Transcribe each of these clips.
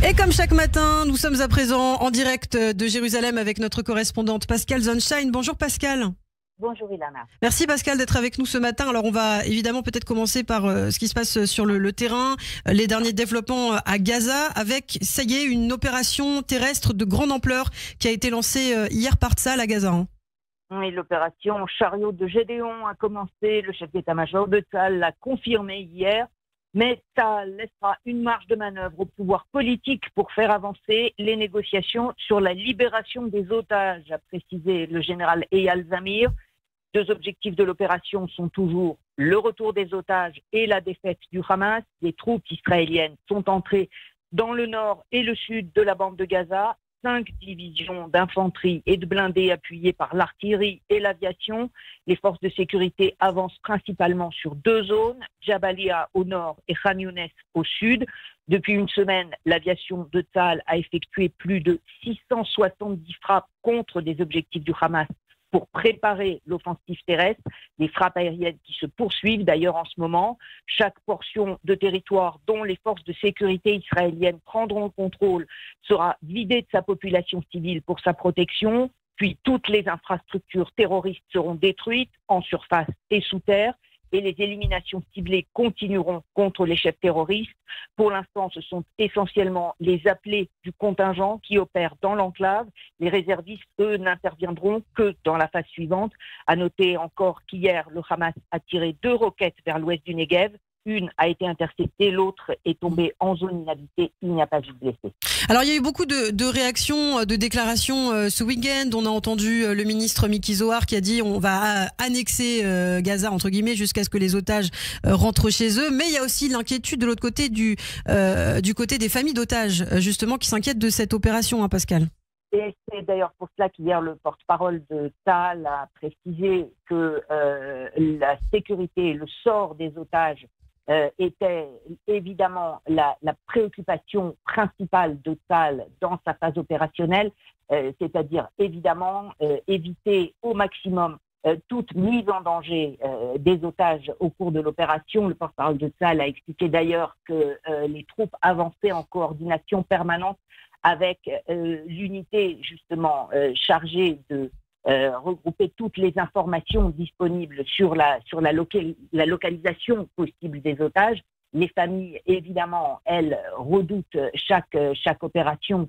Et comme chaque matin, nous sommes à présent en direct de Jérusalem avec notre correspondante Pascal Zonshine. Bonjour Pascal. Bonjour Ilana. Merci Pascal d'être avec nous ce matin. Alors on va évidemment peut-être commencer par ce qui se passe sur le terrain, les derniers développements à Gaza avec, ça y est, une opération terrestre de grande ampleur qui a été lancée hier par Tsahal à Gaza. Oui, l'opération Chariot de Gédéon a commencé, le chef d'état-major de Tsahal l'a confirmé hier, mais ça laissera une marge de manœuvre au pouvoir politique pour faire avancer les négociations sur la libération des otages, a précisé le général Eyal Zamir. Deux objectifs de l'opération sont toujours le retour des otages et la défaite du Hamas. Les troupes israéliennes sont entrées dans le nord et le sud de la bande de Gaza. 5 divisions d'infanterie et de blindés appuyées par l'artillerie et l'aviation. Les forces de sécurité avancent principalement sur 2 zones, Jabalia au nord et Khan Younes au sud. Depuis une semaine, l'aviation de Tsahal a effectué plus de 670 frappes contre des objectifs du Hamas pour préparer l'offensive terrestre, des frappes aériennes qui se poursuivent d'ailleurs en ce moment. Chaque portion de territoire dont les forces de sécurité israéliennes prendront le contrôle sera vidée de sa population civile pour sa protection, puis toutes les infrastructures terroristes seront détruites en surface et sous terre, et les éliminations ciblées continueront contre les chefs terroristes. Pour l'instant, ce sont essentiellement les appelés du contingent qui opèrent dans l'enclave. Les réservistes, eux, n'interviendront que dans la phase suivante. À noter encore qu'hier, le Hamas a tiré 2 roquettes vers l'ouest du Negev. Une a été interceptée, l'autre est tombée en zone inhabitée. Il n'y a pas eu de blessés. Alors il y a eu beaucoup de réactions, de déclarations ce week-end. On a entendu le ministre Miki Zohar qui a dit on va annexer Gaza entre guillemets jusqu'à ce que les otages rentrent chez eux. Mais il y a aussi l'inquiétude de l'autre côté du côté des familles d'otages justement qui s'inquiètent de cette opération, hein, Pascal. Et c'est d'ailleurs pour cela qu'hier le porte-parole de Tsahal a précisé que la sécurité et le sort des otages était évidemment la préoccupation principale de Tsahal dans sa phase opérationnelle, c'est-à-dire évidemment éviter au maximum toute mise en danger des otages au cours de l'opération. Le porte-parole de Tsahal a expliqué d'ailleurs que les troupes avançaient en coordination permanente avec l'unité justement chargée de regrouper toutes les informations disponibles sur la localisation possible des otages. Les familles, évidemment, elles redoutent chaque opération,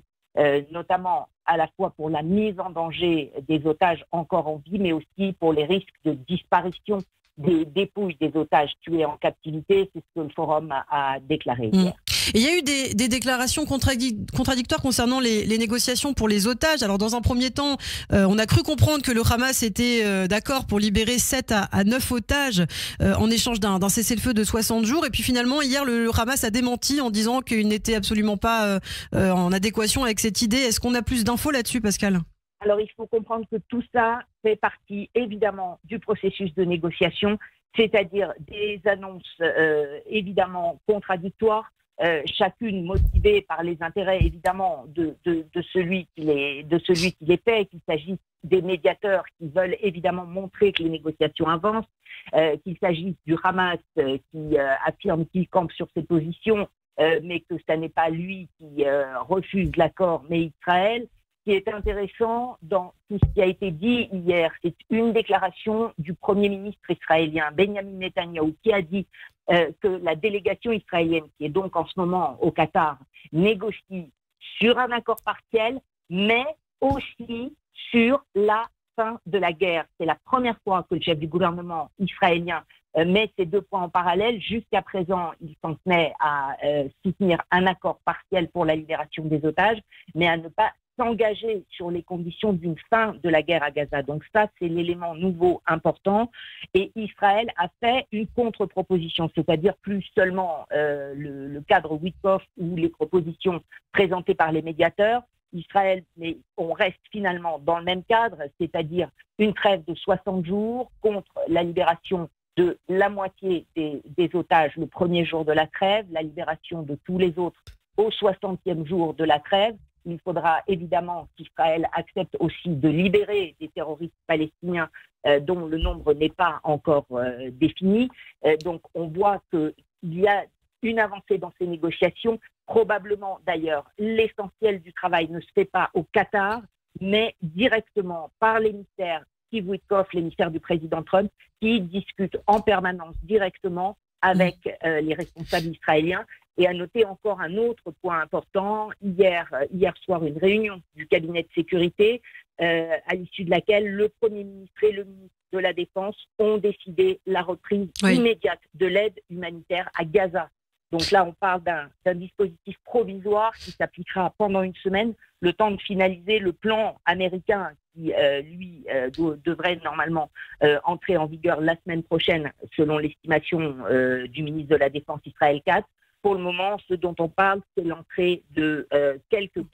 notamment à la fois pour la mise en danger des otages encore en vie, mais aussi pour les risques de disparition des dépouilles des otages tués en captivité. C'est ce que le Forum a déclaré hier. Et il y a eu des déclarations contradictoires concernant les négociations pour les otages. Alors dans un premier temps, on a cru comprendre que le Hamas était d'accord pour libérer 7 à 9 otages en échange d'un cessez-le-feu de 60 jours. Et puis finalement, hier, le Hamas a démenti en disant qu'il n'était absolument pas en adéquation avec cette idée. Est-ce qu'on a plus d'infos là-dessus, Pascal ? Alors, il faut comprendre que tout ça fait partie, évidemment, du processus de négociation, c'est-à-dire des annonces, évidemment, contradictoires, chacune motivée par les intérêts, évidemment, de celui qui les fait, qu'il s'agisse des médiateurs qui veulent, évidemment, montrer que les négociations avancent, qu'il s'agisse du Hamas qui affirme qu'il campe sur ses positions, mais que ce n'est pas lui qui refuse l'accord, mais Israël. Ce qui est intéressant dans tout ce qui a été dit hier, c'est une déclaration du Premier ministre israélien, Benjamin Netanyahou, qui a dit que la délégation israélienne, qui est donc en ce moment au Qatar, négocie sur un accord partiel, mais aussi sur la fin de la guerre. C'est la première fois que le chef du gouvernement israélien met ces 2 points en parallèle. Jusqu'à présent, il s'en tenait à soutenir un accord partiel pour la libération des otages, mais à ne pas s'engager sur les conditions d'une fin de la guerre à Gaza. Donc ça, c'est l'élément nouveau important. Et Israël a fait une contre-proposition, c'est-à-dire plus seulement le cadre Witkoff ou les propositions présentées par les médiateurs. Israël, mais on reste finalement dans le même cadre, c'est-à-dire une trêve de 60 jours contre la libération de la moitié des otages le premier jour de la trêve, la libération de tous les autres au 60e jour de la trêve. Il faudra évidemment qu'Israël accepte aussi de libérer des terroristes palestiniens dont le nombre n'est pas encore défini. Donc on voit qu'il y a une avancée dans ces négociations Probablement, d'ailleurs, l'essentiel du travail ne se fait pas au Qatar, mais directement par l'émissaire Steve Witkoff, l'émissaire du président Trump, qui discute en permanence directement avec les responsables israéliens. Et à noter encore un autre point important, hier soir, une réunion du cabinet de sécurité à l'issue de laquelle le Premier ministre et le ministre de la Défense ont décidé la reprise immédiate de l'aide humanitaire à Gaza. Donc là, on parle d'un dispositif provisoire qui s'appliquera pendant une semaine, le temps de finaliser le plan américain qui, devrait normalement entrer en vigueur la semaine prochaine, selon l'estimation du ministre de la Défense Israël Katz. Pour le moment, ce dont on parle, c'est l'entrée de quelques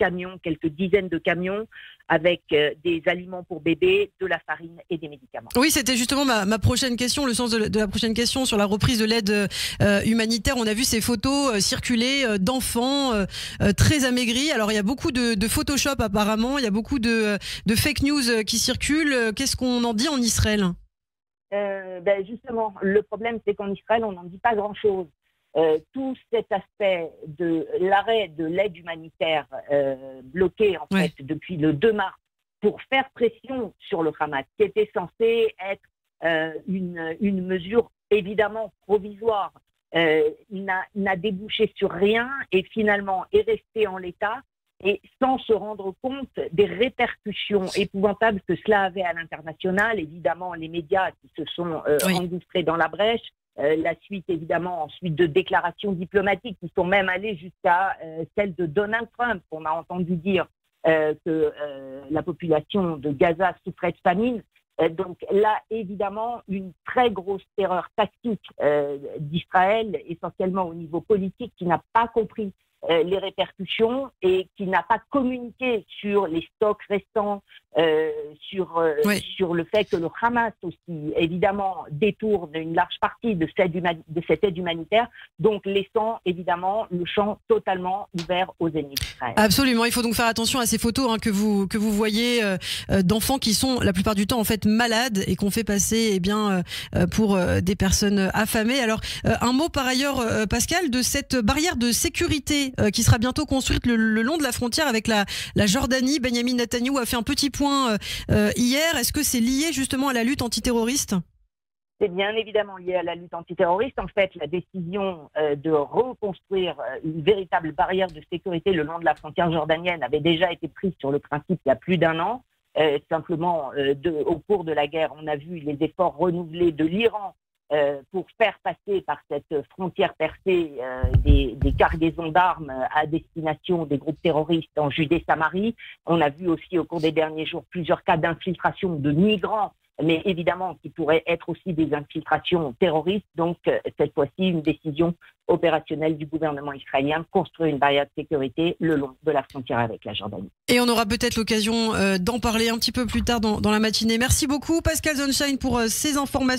dizaines de camions avec des aliments pour bébés, de la farine et des médicaments. Oui, c'était justement ma prochaine question, le sens de la prochaine question sur la reprise de l'aide humanitaire. On a vu ces photos circuler d'enfants très amaigris. Alors, il y a beaucoup de Photoshop apparemment, il y a beaucoup de fake news qui circulent. Qu'est-ce qu'on en dit en Israël ? Justement, le problème, c'est qu'en Israël, on n'en dit pas grand-chose. Tout cet aspect de l'arrêt de l'aide humanitaire bloqué en fait depuis le 2 mars pour faire pression sur le Hamas, qui était censé être une mesure évidemment provisoire, n'a débouché sur rien et finalement est resté en l'état et sans se rendre compte des répercussions épouvantables que cela avait à l'international. Évidemment, les médias qui se sont engouffrés dans la brèche. La suite, évidemment, ensuite de déclarations diplomatiques qui sont même allées jusqu'à celle de Donald Trump. On a entendu dire que la population de Gaza souffrait de famine. Donc là, évidemment, une très grosse erreur tactique d'Israël, essentiellement au niveau politique, qui n'a pas compris les répercussions et qui n'a pas communiqué sur les stocks restants, sur le fait que le Hamas aussi, évidemment, détourne une large partie de cette aide humanitaire, donc laissant évidemment le champ totalement ouvert aux ennemis d'Israël. Absolument, il faut donc faire attention à ces photos que vous voyez d'enfants qui sont la plupart du temps en fait malades et qu'on fait passer pour des personnes affamées. Alors un mot par ailleurs, Pascal, de cette barrière de sécurité qui sera bientôt construite le long de la frontière avec la Jordanie. Benyamin Netanyahou a fait un petit point hier. Est-ce que c'est lié justement à la lutte antiterroriste ? C'est bien évidemment lié à la lutte antiterroriste. En fait, la décision de reconstruire une véritable barrière de sécurité le long de la frontière jordanienne avait déjà été prise sur le principe il y a plus d'1 an. Simplement, au cours de la guerre, on a vu les efforts renouvelés de l'Iran pour faire passer par cette frontière percée des cargaisons d'armes à destination des groupes terroristes en Judée-Samarie. On a vu aussi au cours des derniers jours plusieurs cas d'infiltration de migrants, mais évidemment qui pourraient être aussi des infiltrations terroristes. Donc cette fois-ci, une décision opérationnelle du gouvernement israélien, construire une barrière de sécurité le long de la frontière avec la Jordanie. Et on aura peut-être l'occasion d'en parler un petit peu plus tard dans la matinée. Merci beaucoup Pascal Zonshine pour ces informations.